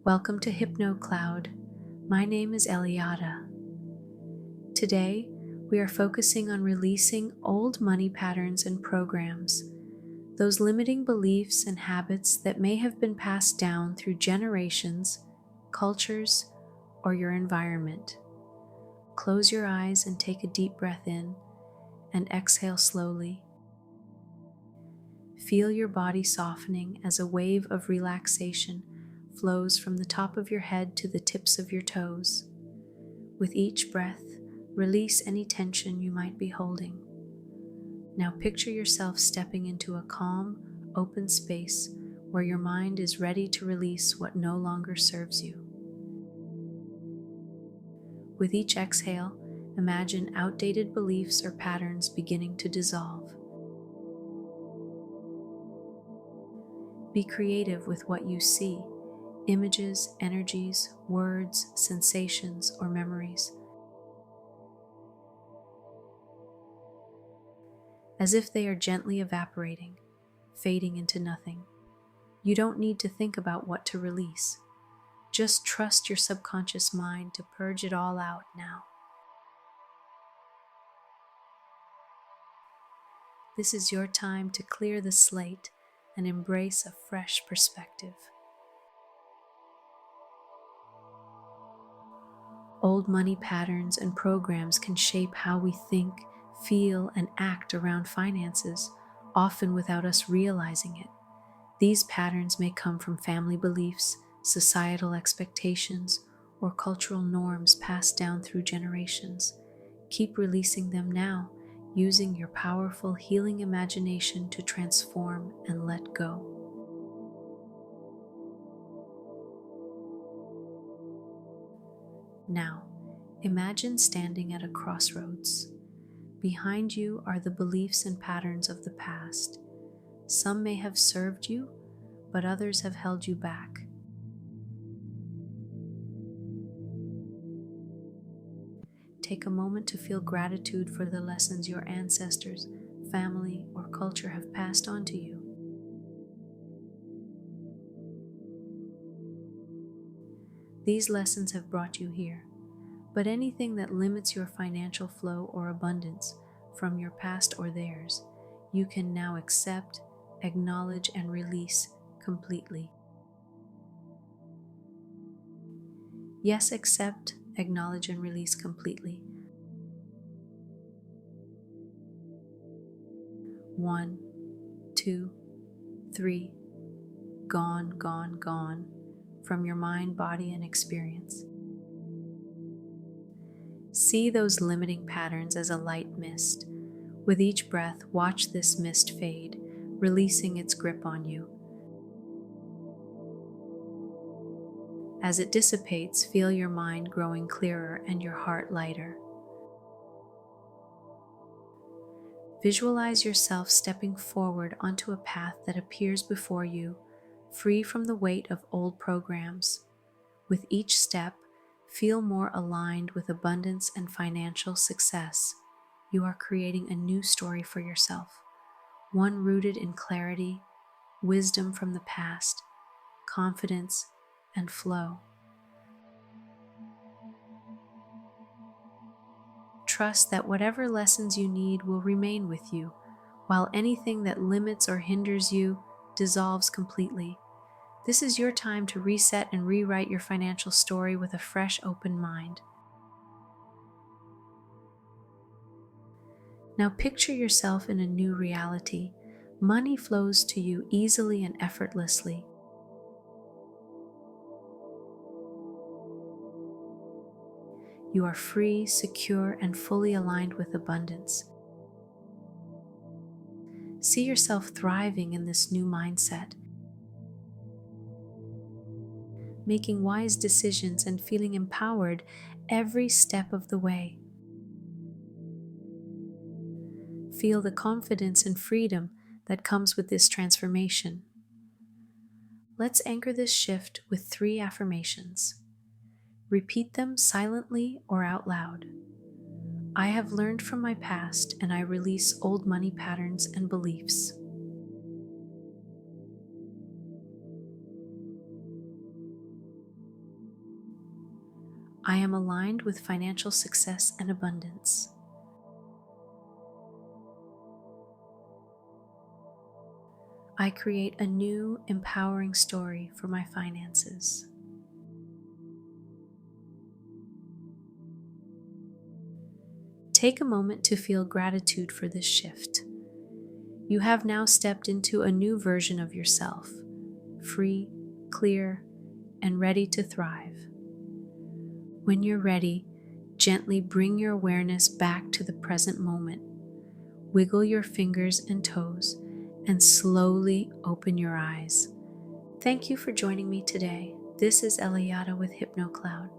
Welcome to HypnoCloud. My name is Elyada. Today, we are focusing on releasing old money patterns and programs, those limiting beliefs and habits that may have been passed down through generations, cultures, or your environment. Close your eyes and take a deep breath in and exhale slowly. Feel your body softening as a wave of relaxation flows from the top of your head to the tips of your toes. With each breath, release any tension you might be holding. Now picture yourself stepping into a calm, open space where your mind is ready to release what no longer serves you. With each exhale, imagine outdated beliefs or patterns beginning to dissolve. Be creative with what you see: images, energies, words, sensations, or memories. As if they are gently evaporating, fading into nothing. You don't need to think about what to release. Just trust your subconscious mind to purge it all out now. This is your time to clear the slate and embrace a fresh perspective. Old money patterns and programs can shape how we think, feel, and act around finances, often without us realizing it. These patterns may come from family beliefs, societal expectations, or cultural norms passed down through generations. Keep releasing them now, using your powerful healing imagination to transform and let go. Now, imagine standing at a crossroads. Behind you are the beliefs and patterns of the past. Some may have served you, but others have held you back. Take a moment to feel gratitude for the lessons your ancestors, family, or culture have passed on to you. These lessons have brought you here, but anything that limits your financial flow or abundance from your past or theirs, you can now accept, acknowledge, and release completely. Yes, accept, acknowledge, and release completely. 1, 2, 3. Gone, gone, gone from your mind, body, and experience. See those limiting patterns as a light mist. With each breath, watch this mist fade, releasing its grip on you. As it dissipates, feel your mind growing clearer and your heart lighter. Visualize yourself stepping forward onto a path that appears before you, free from the weight of old programs. With each step, feel more aligned with abundance and financial success. You are creating a new story for yourself, one rooted in clarity, wisdom from the past, confidence, and flow. Trust that whatever lessons you need will remain with you, while anything that limits or hinders you dissolves completely. This is your time to reset and rewrite your financial story with a fresh, open mind. Now picture yourself in a new reality. Money flows to you easily and effortlessly. You are free, secure, and fully aligned with abundance. See yourself thriving in this new mindset, making wise decisions and feeling empowered every step of the way. Feel the confidence and freedom that comes with this transformation. Let's anchor this shift with 3 affirmations. Repeat them silently or out loud. I have learned from my past and I release old money patterns and beliefs. I am aligned with financial success and abundance. I create a new, empowering story for my finances. Take a moment to feel gratitude for this shift. You have now stepped into a new version of yourself, free, clear, and ready to thrive. When you're ready, gently bring your awareness back to the present moment. Wiggle your fingers and toes and slowly open your eyes. Thank you for joining me today. This is Elyada with HypnoCloud.